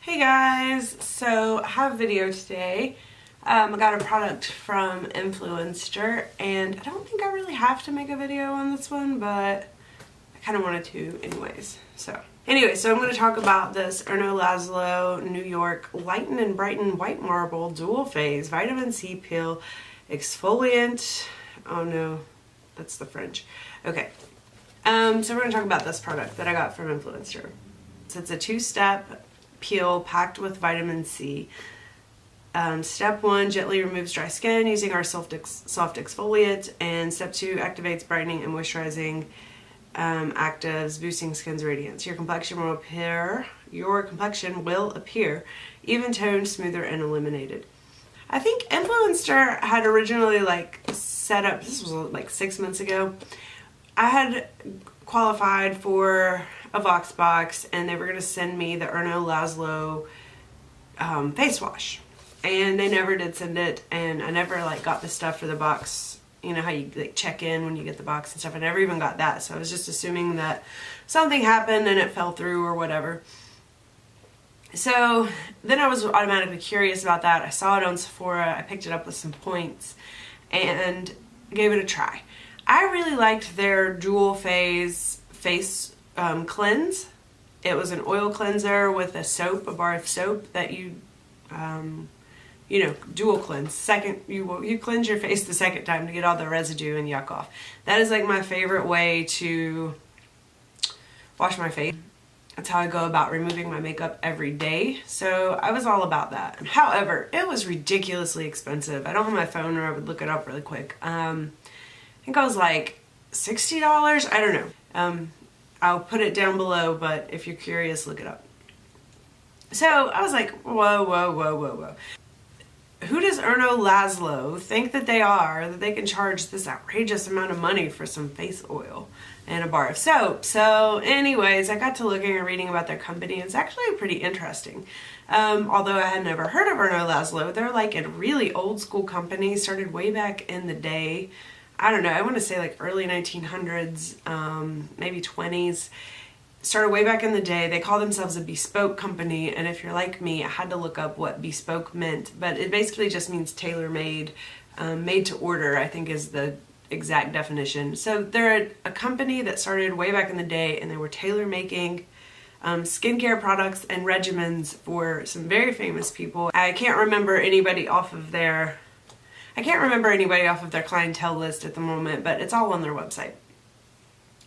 Hey guys, so I have a video today. I got a product from Influencer and I don't think I really have to make a video on this one, but I kind of wanted to anyways. So I'm going to talk about this Erno Laszlo New York Lighten and Brighten White Marble Dual Phase Vitamin C Peel Exfoliant. Oh no, that's the French. Okay, so we're going to talk about this product that I got from Influencer. So it's a two-step peel packed with vitamin C. Step 1 gently removes dry skin using our soft exfoliant, and step 2 activates brightening and moisturizing actives, boosting skin's radiance. Your complexion will appear even toned, smoother, and illuminated. I think Influencer had originally set up, this was like 6 months ago, I had qualified for a Vox box and they were going to send me the Erno Laszlo face wash, and they never did send it, and I never got the stuff for the box. You know how you check in when you get the box and stuff. I never even got that, so I was just assuming that something happened and it fell through or whatever. So then I was automatically curious about that. I saw it on Sephora, I picked it up with some points and gave it a try. I really liked their dual phase face cleanse. It was an oil cleanser with a soap, a bar of soap that you dual cleanse. You cleanse your face the second time to get all the residue and yuck off. That is my favorite way to wash my face. That's how I go about removing my makeup every day. So I was all about that. However, it was ridiculously expensive. I don't have my phone, or I would look it up really quick. I think I was like $60. I don't know. I'll put it down below, but if you're curious, look it up. So I was like, whoa. Who does Erno Laszlo think that they are, that they can charge this outrageous amount of money for some face oil and a bar of soap? So anyways, I got to looking and reading about their company. It's actually pretty interesting. Although I had never heard of Erno Laszlo, they're a really old school company, started way back in the day. I don't know, I want to say early 1900s, maybe 20s. Started way back in the day. They call themselves a bespoke company, and if you're like me, I had to look up what bespoke meant, but it basically just means tailor-made, made to order, I think is the exact definition. So they're a company that started way back in the day, and they were tailor-making skincare products and regimens for some very famous people. I can't remember anybody off of their clientele list at the moment, but it's all on their website.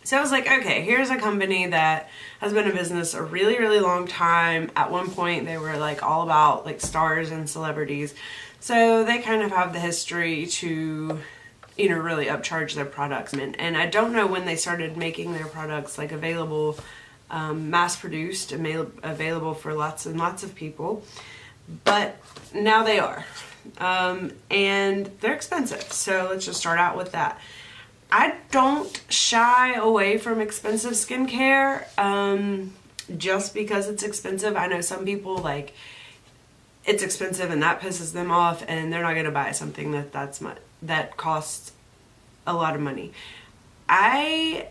So I was like, okay, here's a company that has been in business a really, really long time. At one point, they were all about stars and celebrities. So they kind of have the history to, really upcharge their products. And I don't know when they started making their products available, mass-produced, available for lots and lots of people. But now they are. And they're expensive. So let's just start out with that. I don't shy away from expensive skincare just because it's expensive. I know some people it's expensive and that pisses them off, and they're not going to buy something that costs a lot of money. I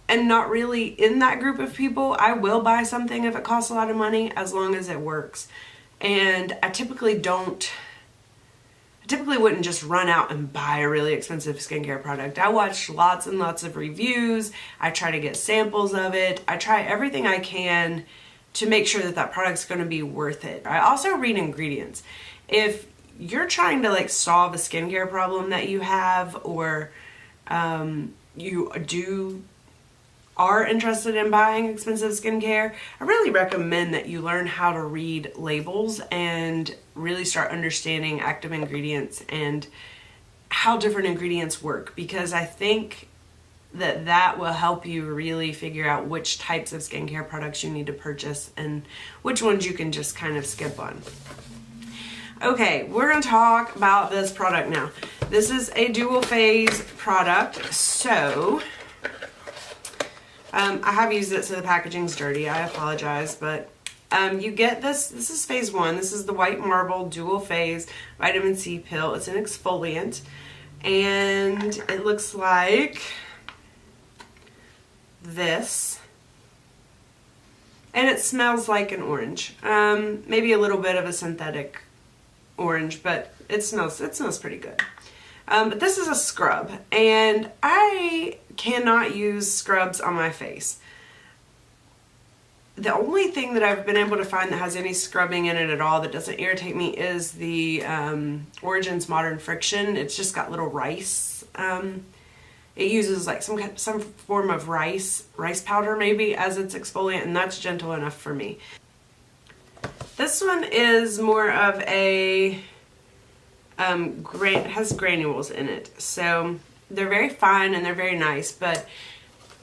am not really in that group of people. I will buy something if it costs a lot of money as long as it works. And I typically wouldn't just run out and buy a really expensive skincare product. I watch lots and lots of reviews. I try to get samples of it. I try everything I can to make sure that product's going to be worth it. I also read ingredients. If you're trying to solve a skincare problem that you have, or you are interested in buying expensive skincare, I really recommend that you learn how to read labels and really start understanding active ingredients and how different ingredients work, because I think that will help you really figure out which types of skincare products you need to purchase and which ones you can just kind of skip on. Okay, we're going to talk about this product now. This is a dual phase product, so I have used it, so the packaging's dirty. I apologize, but you get this. This is phase 1. This is the White Marble Dual Phase Vitamin C Pill. It's an exfoliant, and it looks like this. And it smells like an orange. Maybe a little bit of a synthetic orange, but it smells pretty good. But this is a scrub, and I cannot use scrubs on my face. The only thing that I've been able to find that has any scrubbing in it at all that doesn't irritate me is the Origins Modern Friction. It's just got little rice. It uses like some form of rice powder maybe as its exfoliant, and that's gentle enough for me. This one is more of a has granules in it, so they're very fine and they're very nice, but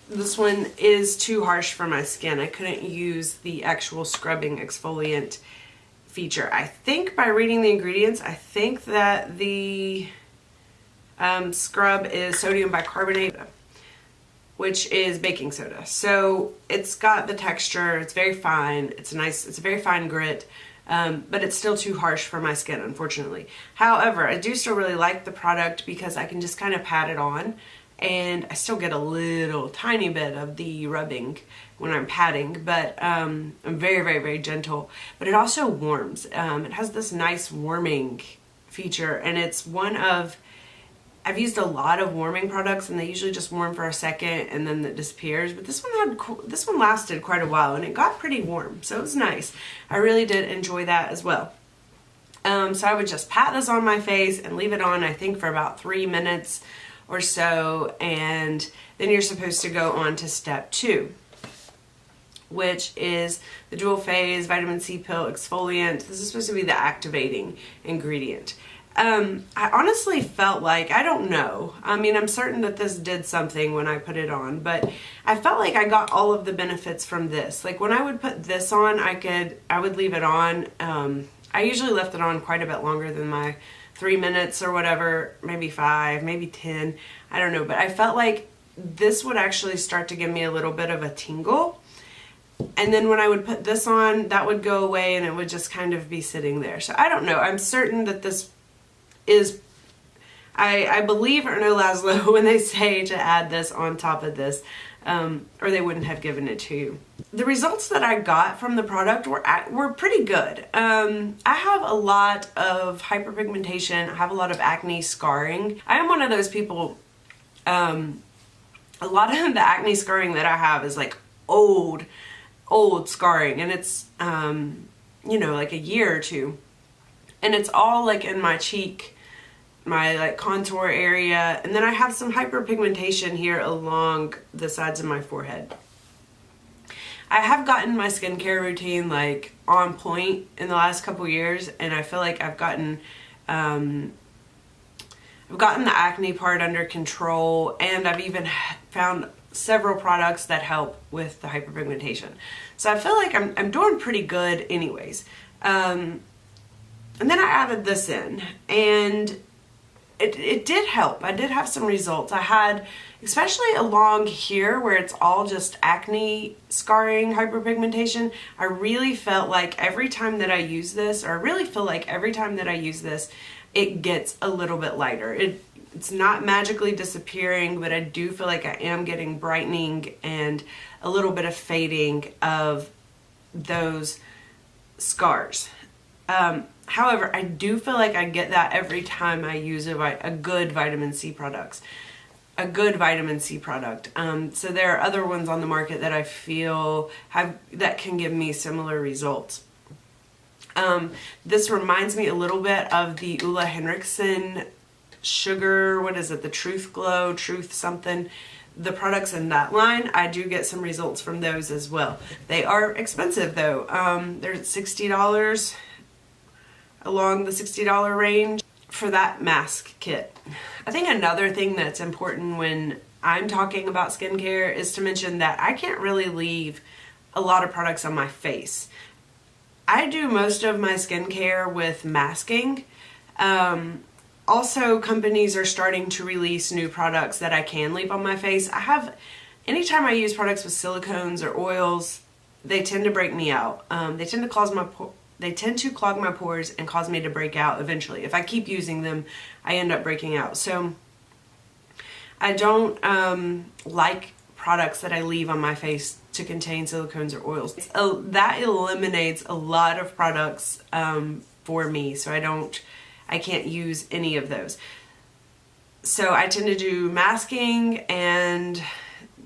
this one is too harsh for my skin. I couldn't use the actual scrubbing exfoliant feature. I think by reading the ingredients, I think that the scrub is sodium bicarbonate, which is baking soda. So it's got the texture, it's very fine, it's nice, it's a very fine grit, but it's still too harsh for my skin, unfortunately. However, I do still really like the product because I can just kind of pat it on, and I still get a little tiny bit of the rubbing when I'm patting, but I'm very, very, very gentle. But it also warms. It has this nice warming feature, and it's one of, I've used a lot of warming products and they usually just warm for a second and then it disappears, but this one lasted quite a while and it got pretty warm, so it was nice. I really did enjoy that as well. So I would just pat this on my face and leave it on, I think, for about 3 minutes or so, and then you're supposed to go on to step 2, which is the dual phase vitamin C pill exfoliant. This is supposed to be the activating ingredient. I honestly felt like, I don't know, I mean, I'm certain that this did something when I put it on, but I felt like I got all of the benefits from this. Like when I would put this on, I would leave it on. I usually left it on quite a bit longer than my 3 minutes or whatever, maybe 5, maybe 10, I don't know, but I felt like this would actually start to give me a little bit of a tingle. And then when I would put this on, that would go away and it would just kind of be sitting there. So I don't know, I'm certain that this is, I believe Erno Laszlo when they say to add this on top of this, or they wouldn't have given it to you. The results that I got from the product were pretty good. I have a lot of hyperpigmentation, I have a lot of acne scarring. I am one of those people, a lot of the acne scarring that I have is like old scarring, and it's, you know, like a year or two. And it's all like in my cheek, my like contour area, and then I have some hyperpigmentation here along the sides of my forehead. I have gotten my skincare routine like on point in the last couple years, and I feel like I've gotten the acne part under control, and I've even found several products that help with the hyperpigmentation. So I feel like I'm doing pretty good anyways. And then I added this in, and it did help. I did have some results. I had, especially along here where it's all just acne scarring, hyperpigmentation, I really felt like every time that I use this, or I really feel like every time that I use this, it gets a little bit lighter. It's not magically disappearing, but I do feel like I am getting brightening and a little bit of fading of those scars. However, I do feel like I get that every time I use a good vitamin C product. So there are other ones on the market that I feel that can give me similar results. This reminds me a little bit of the Ulla Henriksen sugar, what is it, the Truth Glow, Truth something. The products in that line, I do get some results from those as well. They are expensive though. They're $60, along the $60 range for that mask kit. I think another thing that's important when I'm talking about skincare is to mention that I can't really leave a lot of products on my face. I do most of my skincare with masking. Also, companies are starting to release new products that I can leave on my face. Anytime I use products with silicones or oils, they tend to break me out. They tend to clog my pores and cause me to break out eventually. If I keep using them, I end up breaking out. So I don't like products that I leave on my face to contain silicones or oils. That eliminates a lot of products for me, so I can't use any of those. So I tend to do masking and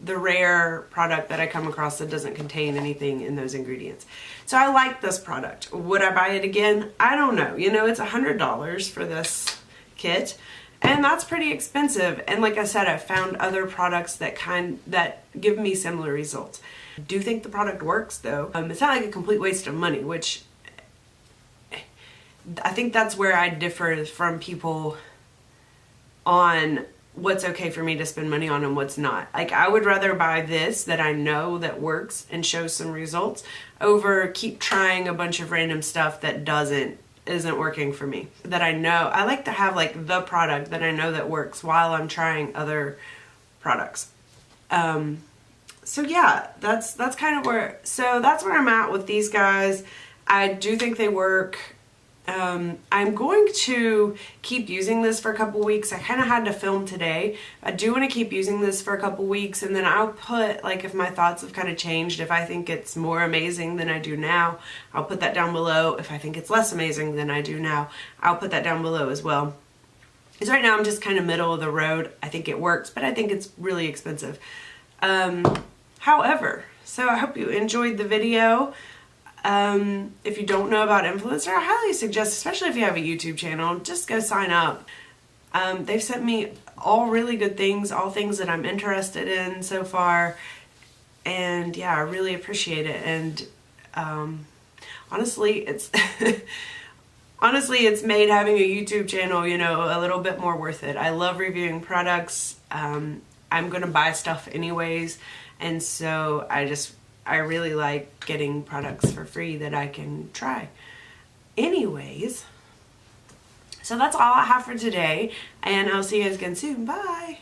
the rare product that I come across that doesn't contain anything in those ingredients. So I like this product. Would I buy it again? I don't know. You know, it's $100 for this kit, and that's pretty expensive. And like I said, I've found other products that give me similar results. I do think the product works though. It's not like a complete waste of money, which I think that's where I differ from people on what's okay for me to spend money on and what's not. Like, I would rather buy this that I know that works and shows some results over keep trying a bunch of random stuff that isn't working for me. That I know, I like to have like the product that I know that works while I'm trying other products. So yeah, that's kind of that's where I'm at with these guys. I do think they work. I'm going to keep using this for a couple weeks. I kind of had to film today. I do want to keep using this for a couple weeks, and then I'll put, like, if my thoughts have kind of changed, if I think it's more amazing than I do now, I'll put that down below. If I think it's less amazing than I do now, I'll put that down below as well. Because right now I'm just kind of middle of the road. I think it works, but I think it's really expensive. However, so I hope you enjoyed the video. If you don't know about Influencer, I highly suggest, especially if you have a YouTube channel, just go sign up. They've sent me all really good things, all things that I'm interested in so far, and yeah, I really appreciate it. And honestly, it's it's made having a YouTube channel, you know, a little bit more worth it. I love reviewing products. I'm gonna buy stuff anyways, and so I really like getting products for free that I can try. Anyways, so that's all I have for today, and I'll see you guys again soon. Bye!